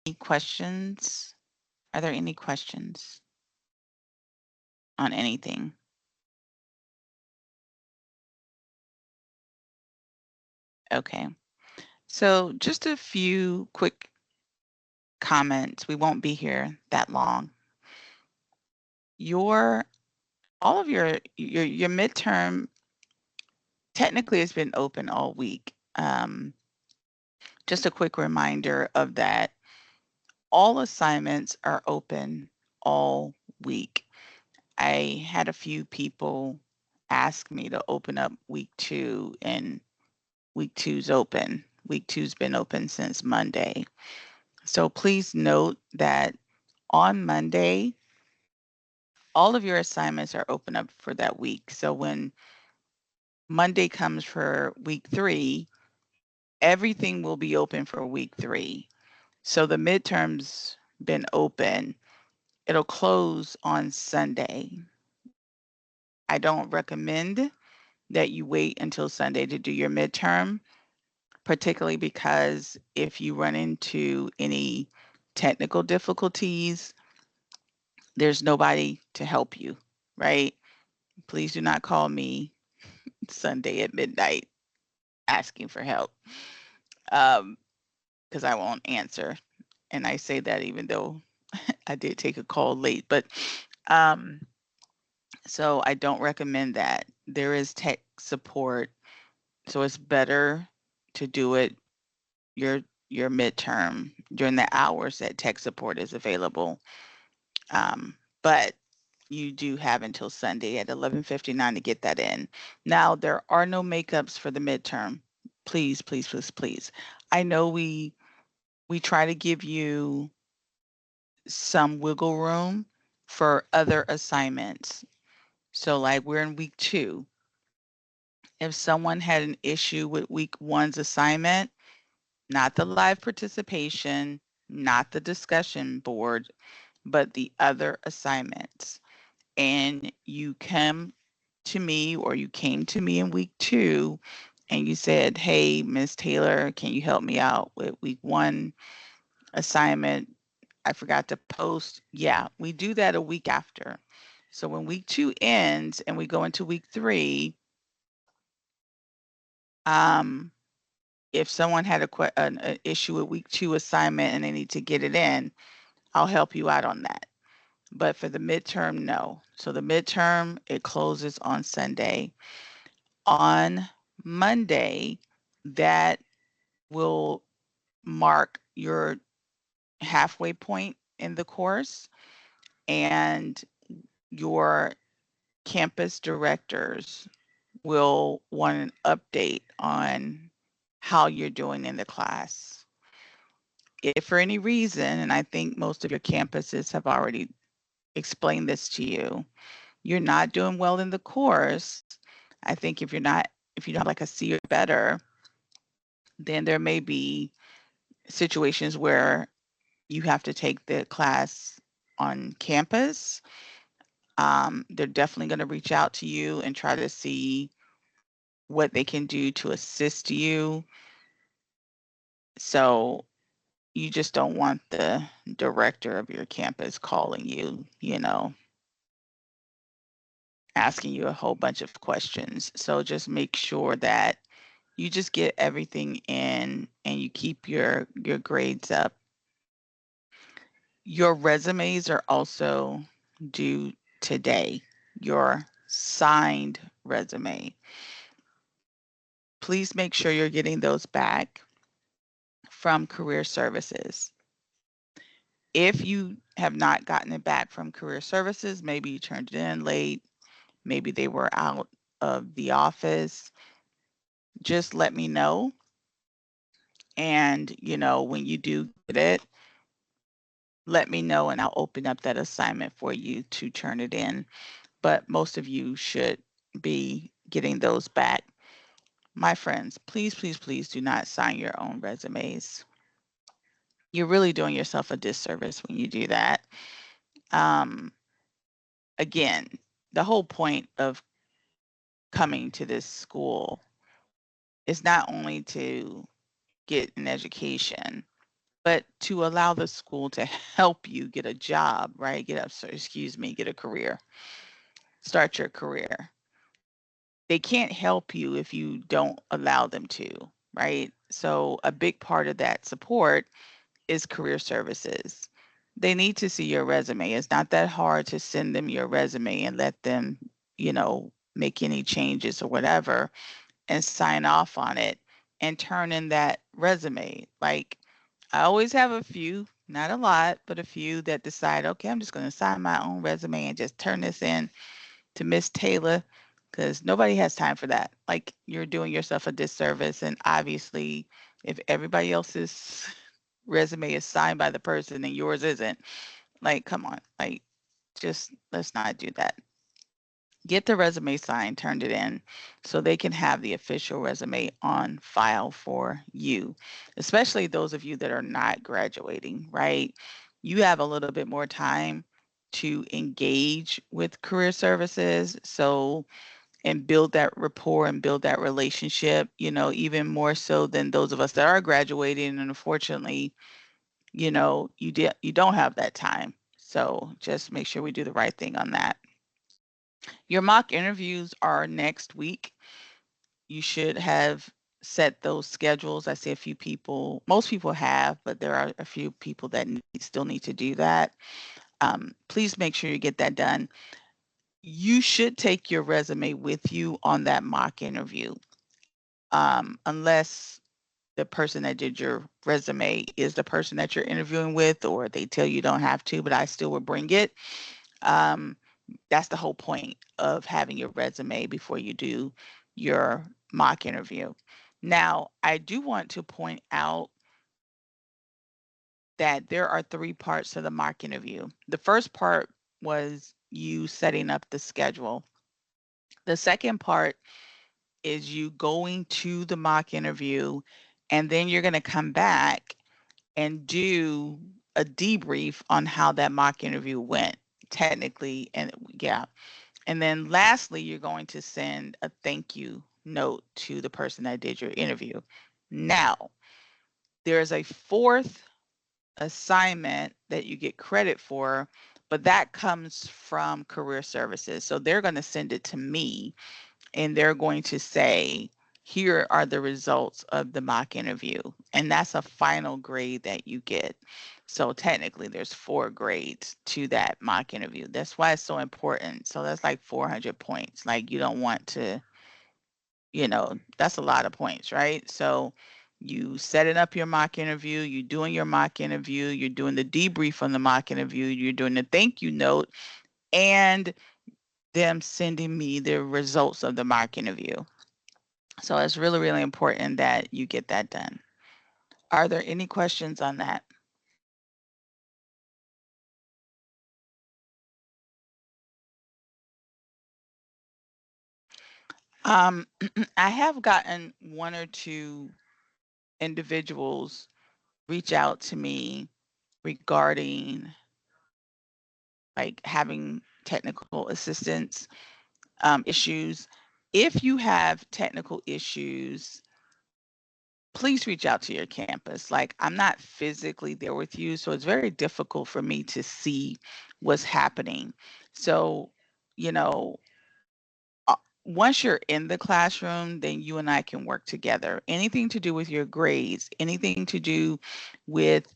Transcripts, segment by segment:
Any questions? Are there any questions on anything? Okay. So just a few quick comments. We won't be here that long. All of your midterm technically has been open all week. Just a quick reminder of that. All assignments are open all week. I had a few people ask me to open up week 2, and week 2's open. Week 2's been open since Monday. So please note that on Monday, all of your assignments are open up for that week. So when Monday comes for week 3, everything will be open for week 3. So the midterms been open. It'll close on Sunday. I don't recommend that you wait until Sunday to do your midterm, particularly because if you run into any technical difficulties, there's nobody to help you, right? Please do not call me Sunday at midnight asking for help, because I won't answer. And I say that even though I did take a call late, but um, so I don't recommend that. There is tech support, so it's better to do it your your midterm during the hours that tech support is available. But you do have until Sunday at 11:59 to get that in. Now there are no makeups for the midterm. Please, please, please, please. I know we try to give you some wiggle room for other assignments. So like we're in week 2. If someone had an issue with week 1's assignment, not the live participation, not the discussion board, but the other assignments, and you come to me or you came to me in week 2 and you said, "Hey, Miss Taylor, can you help me out with week 1 assignment? I forgot to post." Yeah, we do that a week after. So when week 2 ends and we go into week 3, um, if someone had an issue with week 2 assignment and they need to get it in, I'll help you out on that. But for the midterm, no. So the midterm, it closes on Sunday. On Monday, that will mark your halfway point in the course, and your campus directors will want an update on how you're doing in the class. If for any reason, and I think most of your campuses have already explained this to you, you're not doing well in the course, I think if you don't have like a C or better, then there may be situations where you have to take the class on campus. They're definitely going to reach out to you and try to see what they can do to assist you. So you just don't want the director of your campus calling you, asking you a whole bunch of questions. So just make sure that you just get everything in and you keep your grades up. Your resumes are also due today. Your signed resume. Please make sure you're getting those back from Career Services. If you have not gotten it back from Career Services, maybe you turned it in late, maybe they were out of the office, just let me know. And, when you do get it, let me know and I'll open up that assignment for you to turn it in. But most of you should be getting those back. My friends, please, please, please do not sign your own resumes. You're really doing yourself a disservice when you do that. Um, again, the whole point of coming to this school is not only to get an education, but to allow the school to help you get a job, right? Get a career, start your career. They can't help you if you don't allow them to, right? So a big part of that support is career services. They need to see your resume. It's not that hard to send them your resume and let them, make any changes or whatever and sign off on it and turn in that resume. Like, I always have a few, not a lot, but a few that decide, okay, I'm just going to sign my own resume and just turn this in to Miss Taylor, because nobody has time for that. Like, you're doing yourself a disservice. And obviously, if everybody else's resume is signed by the person and yours isn't, like, come on, like, just let's not do that. Get the resume signed, turned it in so they can have the official resume on file for you, especially those of you that are not graduating, right? You have a little bit more time to engage with career services. So, and build that rapport and build that relationship, even more so than those of us that are graduating. And unfortunately, you don't have that time. So just make sure we do the right thing on that. Your mock interviews are next week. You should have set those schedules. I see a few people, most people have, but there are a few people that still need to do that. Please make sure you get that done. You should take your resume with you on that mock interview, unless the person that did your resume is the person that you're interviewing with, or they tell you don't have to, but I still would bring it. Um, that's the whole point of having your resume before you do your mock interview. Now, I do want to point out that there are 3 parts to the mock interview. The first part was you setting up the schedule. The second part is you going to the mock interview, and then you're going to come back and do a debrief on how that mock interview went technically. And yeah. And then lastly, you're going to send a thank you note to the person that did your interview. Now, there's a fourth assignment that you get credit for, but that comes from career services. So they're going to send it to me and they're going to say, here are the results of the mock interview. And that's a final grade that you get. So technically there's 4 grades to that mock interview. That's why it's so important. So that's like 400 points. Like, you don't want to, that's a lot of points, right? So you setting up your mock interview, you're doing your mock interview, you're doing the debrief on the mock interview, you're doing the thank you note, and them sending me the results of the mock interview. So it's really, really important that you get that done. Are there any questions on that? Um, I have gotten 1 or 2 individuals reach out to me regarding like having technical assistance issues. If you have technical issues, please reach out to your campus. Like, I'm not physically there with you, so it's very difficult for me to see what's happening. So, you know, uh, once you're in the classroom, then you and I can work together. Anything to do with your grades, anything to do with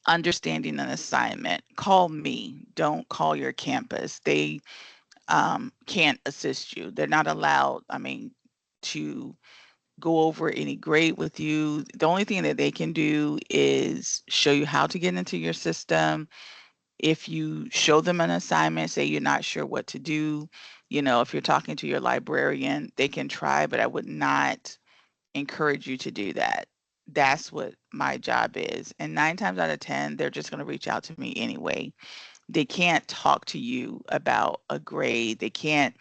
understanding an assignment, call me. Don't call your campus. They can't assist you. They're not allowed, to go over any grade with you. The only thing that they can do is show you how to get into your system. If you show them an assignment, say you're not sure what to do, if you're talking to your librarian, they can try, but I would not encourage you to do that. That's what my job is. And 9 times out of 10, they're just going to reach out to me anyway. They can't talk to you about a grade. They can't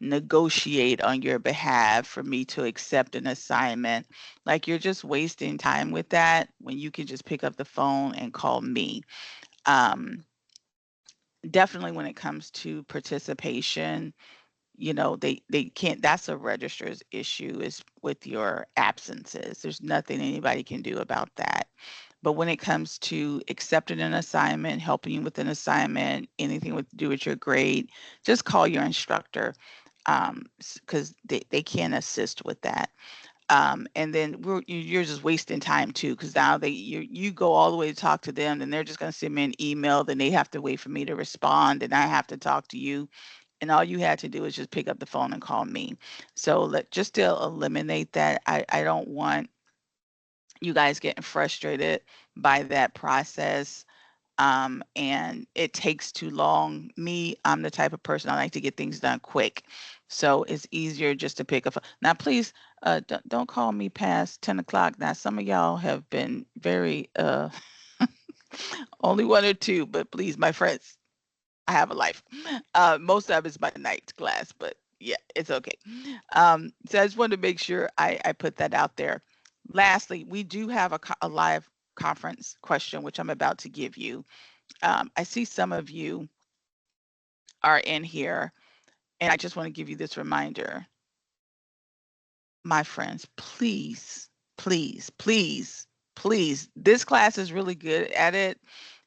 negotiate on your behalf for me to accept an assignment. Like, you're just wasting time with that when you can just pick up the phone and call me. Um, Definitely when it comes to participation, they can't. That's a registrar's issue, is with your absences. There's nothing anybody can do about that. But when it comes to accepting an assignment, helping you with an assignment, anything with to do with your grade, just call your instructor, because they can assist with that. And then you're just wasting time too, because now you go all the way to talk to them, and they're just going to send me an email, then they have to wait for me to respond, and I have to talk to you, and all you had to do is just pick up the phone and call me. So just to eliminate that, I don't want you guys getting frustrated by that process. And it takes too long. I'm the type of person, I like to get things done quick. So it's easier just to pick up. Now, please don't call me past 10 o'clock. Now, some of y'all have been very, only one or two, but please, my friends, I have a life. Most of it's by night class, but yeah, it's okay. So I just wanted to make sure I put that out there. Lastly, we do have a live conference question, which I'm about to give you. I see some of you are in here, and I just want to give you this reminder. My friends, please, please, please, please, this class is really good at it,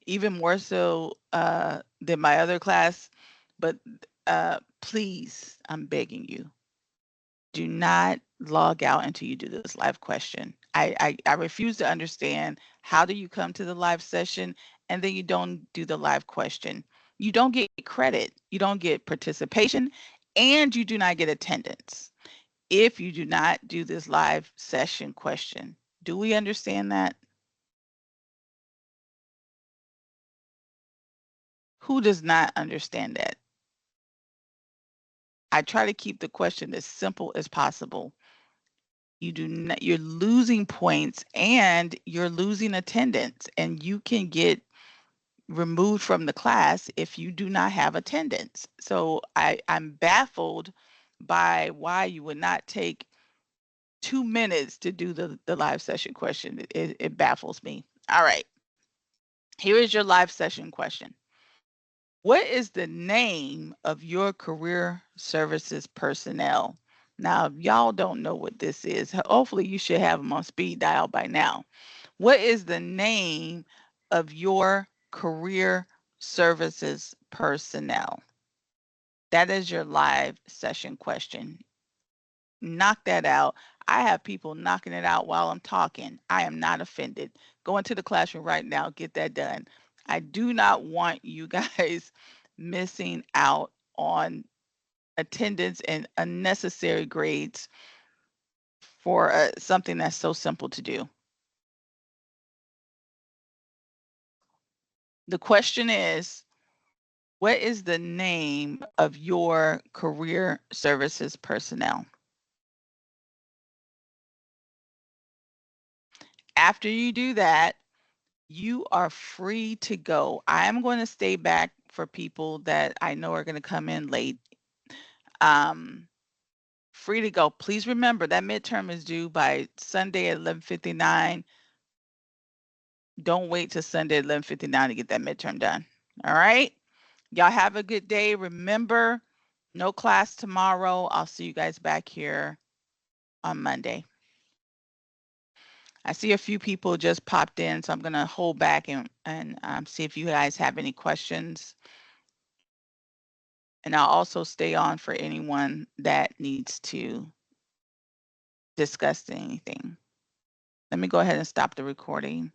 even more so than my other class. But please, I'm begging you, do not log out until you do this live question. I refuse to understand, how do you come to the live session and then you don't do the live question? You don't get credit, you don't get participation, and you do not get attendance if you do not do this live session question. Do we understand that? Who does not understand that? I try to keep the question as simple as possible. You're losing points and you're losing attendance, and you can get removed from the class if you do not have attendance. So I'm baffled by why you would not take 2 minutes to do the live session question. It baffles me. All right, here is your live session question. What is the name of your career services personnel? Now, if y'all don't know what this is, hopefully you should have them on speed dial by now. What is the name of your career services personnel? That is your live session question. Knock that out. I have people knocking it out while I'm talking. I am not offended. Go into the classroom right now, get that done. I do not want you guys missing out on attendance and unnecessary grades for something that's so simple to do. The question is, what is the name of your career services personnel? After you do that, you are free to go. I'm going to stay back for people that I know are going to come in late. Free to go. Please remember that midterm is due by Sunday at 11:59. Don't wait till Sunday at 11:59 to get that midterm done. All right. Y'all have a good day. Remember, no class tomorrow. I'll see you guys back here on Monday. I see a few people just popped in, so I'm going to hold back and see if you guys have any questions. And I'll also stay on for anyone that needs to discuss anything. Let me go ahead and stop the recording.